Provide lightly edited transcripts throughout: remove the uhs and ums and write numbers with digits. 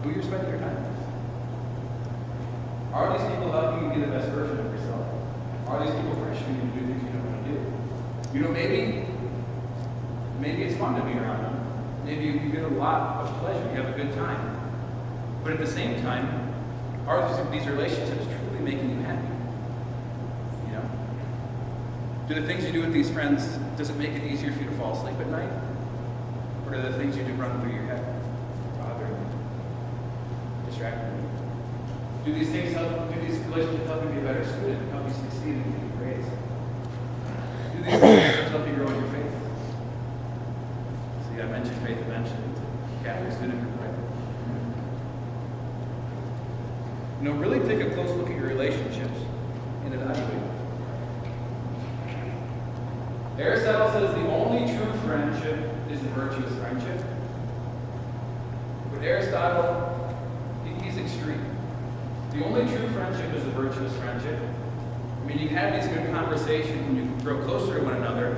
Who you're spending your time with? Are these people helping you be the best version of yourself? Are these people pressuring you to do things you don't want to do? You know, maybe it's fun to be around them. Maybe you get a lot of pleasure. You have a good time. But at the same time, are these relationships truly making you happy? You know? Do the things you do with these friends, does it make it easier for you to fall asleep at night? Or do the things you do run through your head, bothering you, distracting you? Do these relationships help you be a better student, help you succeed in getting grades? Do these relationships help you grow in your faith? See, I mentioned faith eventually. Catholic student group, right? You know, really take a close look at your relationships and evaluate them. Aristotle says the only true friendship is the virtuous friendship. But Aristotle, he's extreme. The only true friendship is a virtuous friendship. I mean, you have these good conversations and you grow closer to one another,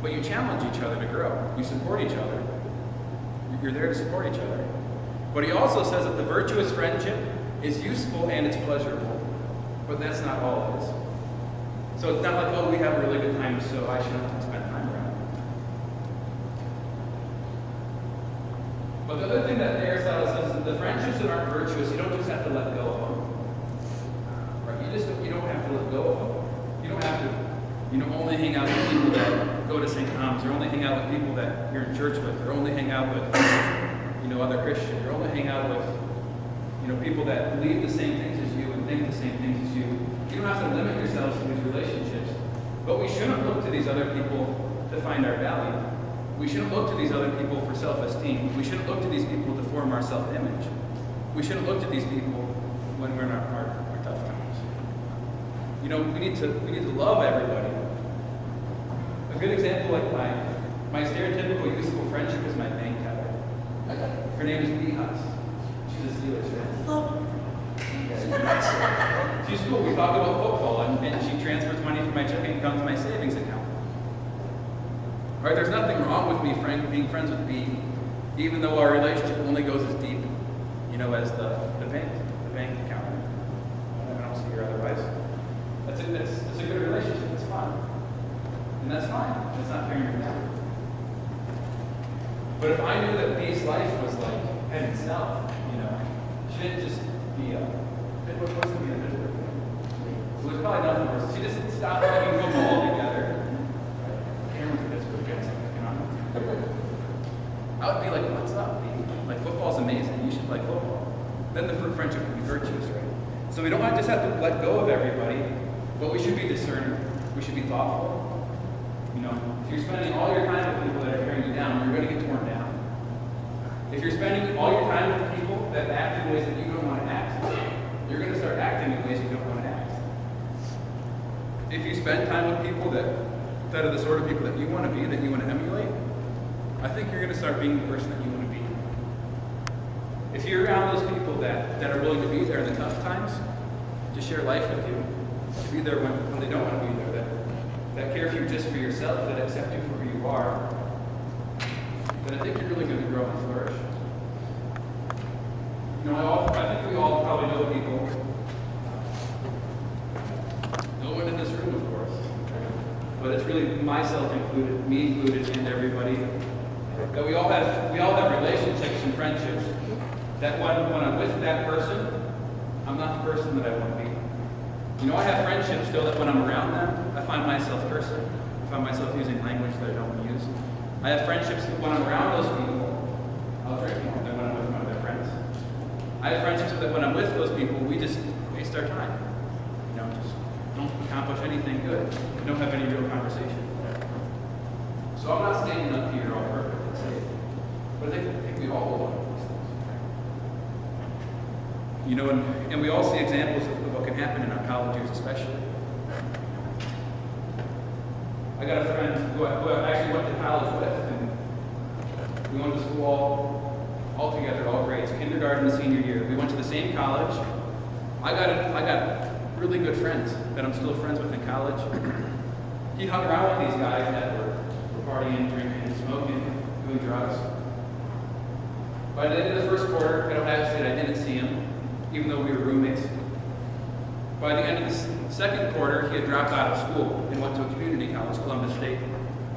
but you challenge each other to grow. You support each other. You're there to support each other. But he also says that the virtuous friendship is useful and it's pleasurable, but that's not all it is. So it's not like, oh, we have a really good time, so I shouldn't have to spend time around. But the other thing that Aristotle says is that the friendships that aren't virtuous, you don't just have to let go of them. Right? You don't have to let go of them. You don't have to, only hang out with people that go to St. Tom's, or only hang out with people that you're in church with, or only hang out with, other Christians, or only hang out with, people that believe the same things as you and think the same things as you. You don't have to limit yourselves to these relationships, but we shouldn't look to these other people to find our value. We shouldn't look to these other people for self-esteem. We shouldn't look to these people to form our self-image. We shouldn't look to these people when we're in our tough times. We need to love everybody. A good example, like my stereotypical useful friendship is my bank teller. Her name is Veritas. She's a Steelers fan. She's cool. We talk about football, and she transfers money from my checking account to my savings account. All right, there's nothing wrong with me being friends with B, even though our relationship only goes as deep, as the bank account. I don't see her otherwise. It's a good relationship. It's fun, and that's fine. It's not tearing her down. But if I knew that B's life was like heading south, she didn't just be what's going to be a Pittsburgh thing? So there's probably nothing worse. She just stopped playing football altogether. Cameron's a Pittsburgh guy, so I would be like, what's up, B? Like, football's amazing. You should play football. Then the friendship would be virtuous, right? So we don't just have to let go of everybody, but we should be discerning. We should be thoughtful. If you're spending all your time with people that are tearing you down, you're going to get torn down. If you're spending all your time with people that act in ways that you don't want to act, you're going to start acting in ways you don't want to act. If you spend time with people that are the sort of people that you want to be, that you want to emulate, I think you're going to start being the person that you want to be. If you're around those people that are willing to be there in the tough times, to share life with you, to be there when they don't want to be there, that care for you just for yourself, that accept you for who you are, then I think you're really going to grow and flourish. I think we all probably know people, no one in this room, of course, but it's really myself included, me included, and everybody, that we all have relationships and friendships that when I'm with that person, I'm not the person that I want to be. I have friendships still that when I'm around them, I find myself cursing. I find myself using language that I don't want to use. I have friendships that when I'm around those people, I'll drink more than when I'm with one of their friends. I have friendships that when I'm with those people, we just waste our time. Just don't accomplish anything good. We don't have any real conversation. So I'm not standing up here all perfect and safe, but I think we all will want these things. And we all see examples of what can happen in our college years, especially. I got a friend who I actually went to college with, and we went to school all together, all grades, kindergarten and senior year. We went to the same college. I got really good friends that I'm still friends with in college. He hung around with these guys that were partying, drinking, smoking, doing drugs. By the end of the first quarter at Ohio State, I didn't see him, even though we were roommates. By the end of the second quarter, he had dropped out of school and went to a community college, Columbus State.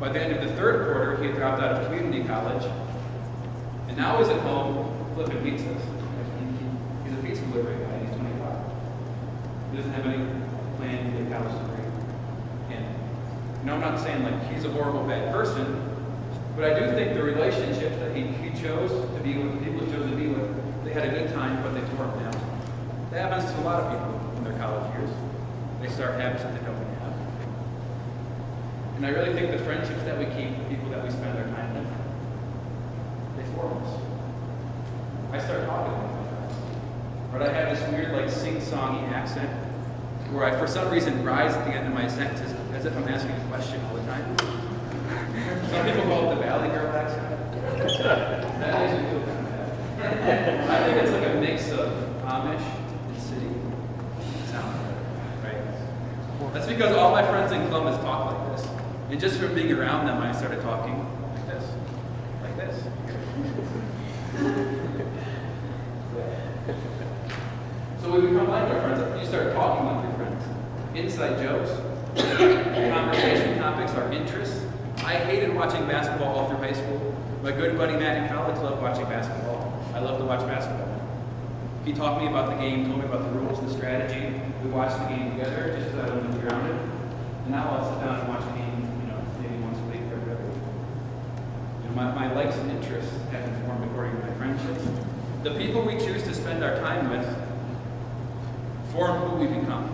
By the end of the third quarter, he had dropped out of community college, and now he's at home flipping pizzas. He's a pizza delivery guy, he's 25. He doesn't have any plan to get a college degree. And I'm not saying like he's a horrible, bad person, but I do think the relationships that he chose to be with, the people he chose to be with, they had a good time, but they tore them down. That happens to a lot of people in their college years. They start habits that they don't want to have. And I really think the friendships that we keep, the people that we spend our time with, they form us. I start talking to my friends. But I have this weird, like, sing-songy accent where I, for some reason, rise at the end of my sentences as if I'm asking a question all the time. Some people call it the Valley Girl accent. That makes me feel kind of bad. I think it's like a mix of Amish and city sound, right? That's because all my friends in Columbus talk like this. And just from being around them, I started talking like this. Like this. So we become like our friends. You start talking like your friends. Inside jokes, conversation topics, our interests. I hated watching basketball all through high school. My good buddy Matt in college loved watching basketball. I love to watch basketball. He taught me about the game, told me about the rules, the strategy. We watched the game together just because I wanted to be around it. And now I'll sit down and watch the game, maybe once a week or whatever. My likes and interests have been formed according to my friendships. The people we choose to spend our time with form who we become.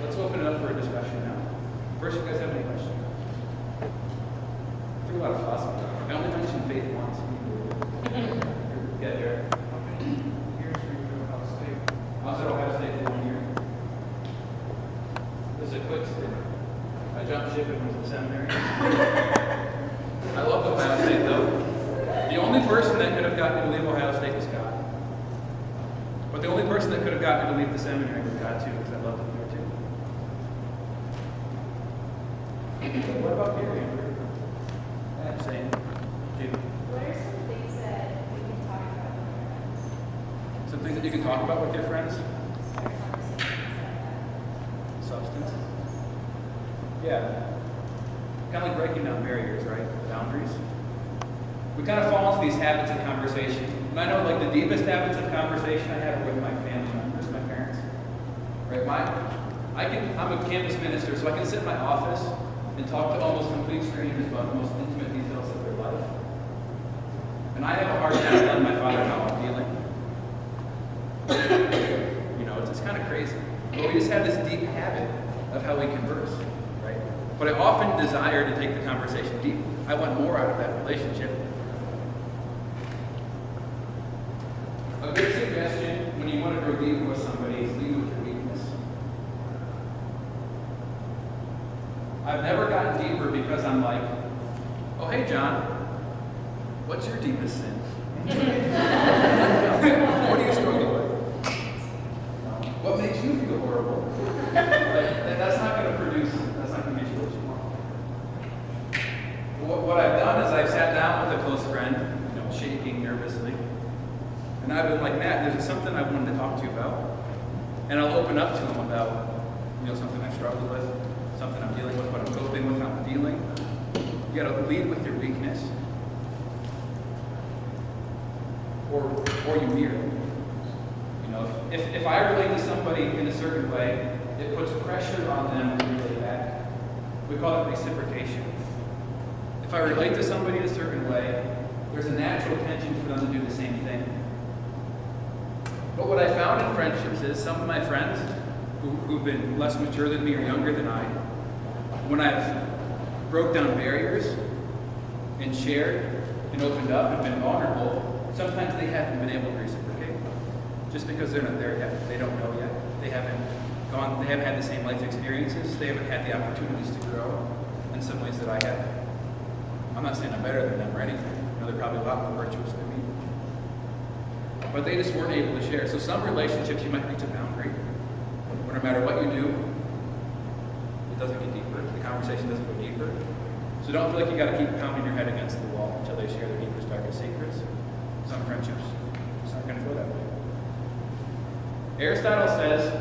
Let's open it up for a discussion now. First, you guys have any questions? I think a lot of philosophy. I only mentioned faith once. Get there. Years for you at Ohio State. I was at Ohio State for 1 year. This is a quick stint. I jumped ship and went to the seminary. I love Ohio State though. The only person that could have gotten me to leave Ohio State was God. But the only person that could have gotten me to leave the seminary was God too, because I loved it there too. So what about you, Amber? I'm saying, Jim. What are some things that we can talk about with your friends? Some things that you can talk about with your friends? Start conversations like that. Substance. Yeah. Kind of like breaking down barriers, right? Boundaries. We kind of fall into these habits of conversation. And I know like the deepest habits of conversation I have are with my family members, my parents. Right? I'm a campus minister, so I can sit in my office and talk to almost complete strangers about the most intimate details of their life. And I have a hard time telling my father how I'm feeling. It's kind of crazy. But we just have this deep habit of how we converse, right? But I often desire to take the conversation deep. I want more out of that relationship. A good suggestion when you want to grow deeper with somebody is lead with your weakness. I've never gotten deeper because I'm like, oh, hey, John, what's your deepest sin? What do you struggle with? What makes you feel horrible? That's not going to produce, that's not going to get you what you want. What I've done is I've sat down with a close friend, shaking nervously, and I've been like, Matt, there's something I wanted to talk to you about. And I'll open up to him about, something I've struggled with, something I'm dealing with, what I'm coping with, how I'm feeling. You got to lead with your weakness. Or you mirror. If I relate to somebody in a certain way, it puts pressure on them to relate back. We call it reciprocation. If I relate to somebody in a certain way, there's a natural tension for them to do the same thing. But what I found in friendships is some of my friends who've been less mature than me or younger than I, when I've broke down barriers and shared and opened up and been vulnerable, sometimes they haven't been able to reciprocate. Just because they're not there yet. They don't know yet. They haven't had the same life experiences. They haven't had the opportunities to grow in some ways that I have. I'm not saying I'm better than them or anything. They're probably a lot more virtuous than me. But they just weren't able to share. So some relationships you might reach a boundary. Where no matter what you do, it doesn't get deeper. The conversation doesn't go deeper. So don't feel like you got to keep pounding your head against the wall until they share their deepest, darkest secrets. Some friendships just aren't going to go that way. Aristotle says,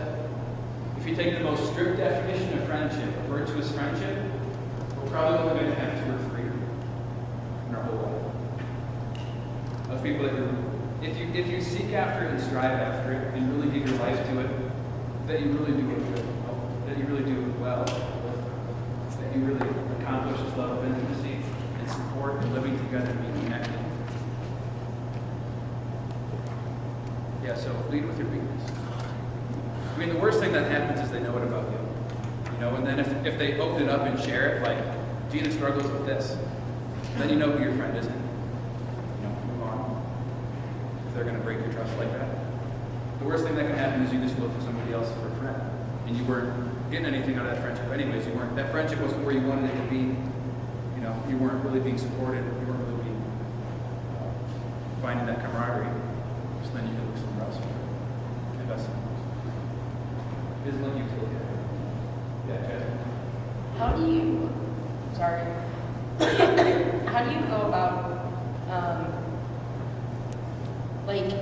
if you take the most strict definition of friendship, a virtuous friendship, we're probably only going to have 2 or 3 in our whole life. Of people that if you seek after it and strive after it and really give your life to it, that you really do it good, that you really do it well, that you really accomplish this level of intimacy and support and living together and being connected. Yeah, so lead with your weakness. I mean, the worst thing that happens is they know it about you. You know, and then if they open it up and share it, like, Gina struggles with this, then you know who your friend isn't. You know, move on. If they're going to break your trust like that. The worst thing that can happen is you just look for somebody else for a friend. And you weren't getting anything out of that friendship anyways. That friendship wasn't where you wanted it to be. You know, you weren't really being supported. You weren't really being, finding that camaraderie. So then you can look somewhere else for it. Invest in it. Isn't like you take care of it. Yeah, Chad. How do you go about, like,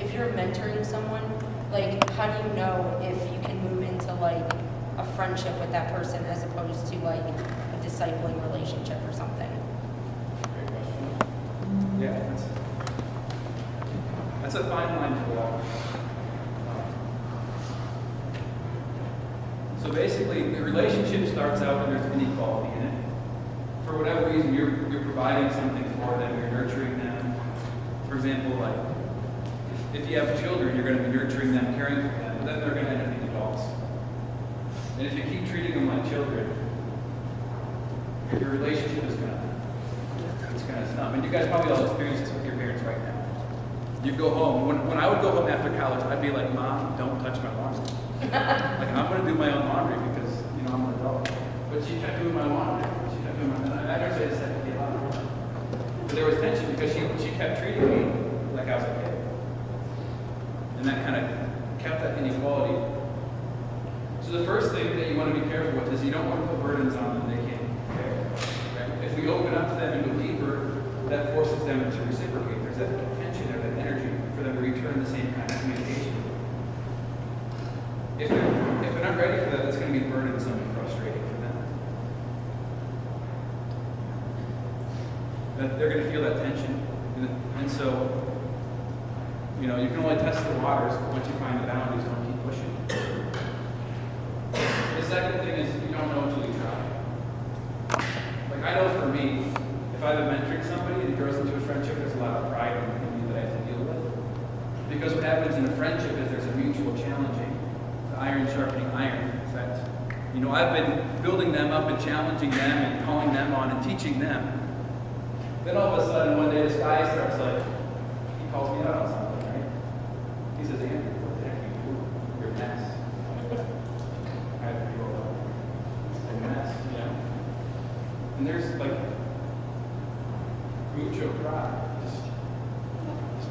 if you're mentoring someone, like, how do you know if you can move into, like, a friendship with that person as opposed to, like, a discipling relationship or something? Great question. Yeah, that's a fine line to walk. So basically, the relationship starts out when there's inequality in it. For whatever reason, you're providing something for them, you're nurturing them. For example, like, if you have children, you're going to be nurturing them, caring for them, but then they're going to end up being adults. And if you keep treating them like children, your relationship is going to stop. And you guys probably all experience this with your parents right now. You go home. When I would go home after college, I'd be like, Mom, don't touch my laundry. Like, I'm going to do my own laundry because, you know, I'm an adult. But she kept doing my laundry. I actually just had to be allowed. But there was tension because she kept treating me like I was a kid. And that kind of kept that inequality. So the first thing that you want to be careful with is you don't want to put burdens on them they can't bear. Right? If we open up to them and go deeper, that forces them to reciprocate. There's that tension or that energy for them to return the same kind of communication. If they're not ready for that, it's going to be burdensome and frustrating for them. That they're going to feel that tension. And so, you know, you can only test the waters, but once you find the boundaries, don't keep pushing. The second thing is you don't know until you try. Like, I know for me, if I've been mentoring somebody and it grows into a friendship, there's a lot of pride in me that I have to deal with. Because what happens in a friendship is there's a mutual challenging. Iron sharpening iron effect. You know, I've been building them up and challenging them and calling them on and teaching them. Then all of a sudden, one day, this guy starts like, he calls me out on something, right? He says, Andrew, what the heck are you doing? You're a mess. I have to be rolled up. I'm a mess, you know? And there's like, mutual pride. Just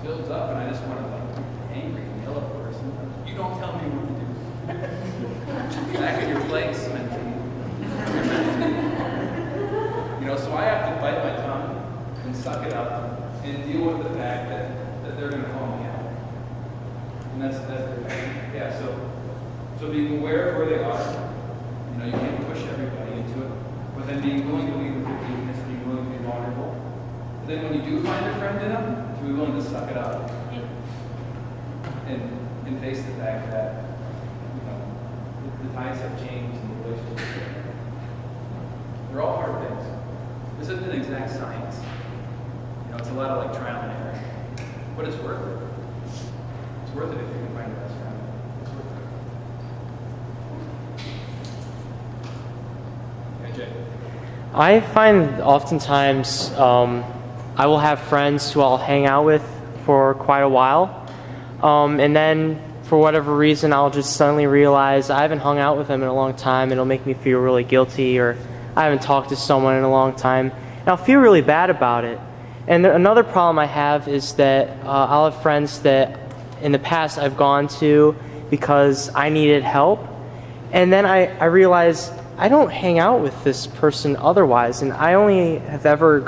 builds up, and I just want to like, be angry and yell at the person. You don't tell me what to do. Back in your place, mentally. You know, so I have to bite my tongue and suck it up and deal with the fact that they're going to call me out. And that's yeah. So being aware of where they are. You know, you can't push everybody into it, but then being willing to lead with your weakness, being willing to be vulnerable. And then when you do find a friend in them, to be willing to suck it up and face the fact that the tides have changed and the relationships are different. They're all hard things. This isn't an exact science. You know, it's a lot of like trial and error. But it's worth it. It's worth it if you can find the best friend. It's worth it. Hey, Jay. I find oftentimes I will have friends who I'll hang out with for quite a while. And then for whatever reason, I'll just suddenly realize I haven't hung out with them in a long time. It'll make me feel really guilty, or I haven't talked to someone in a long time. And I'll feel really bad about it. And another problem I have is that I'll have friends that in the past I've gone to because I needed help. And then I realize I don't hang out with this person otherwise, and I only have ever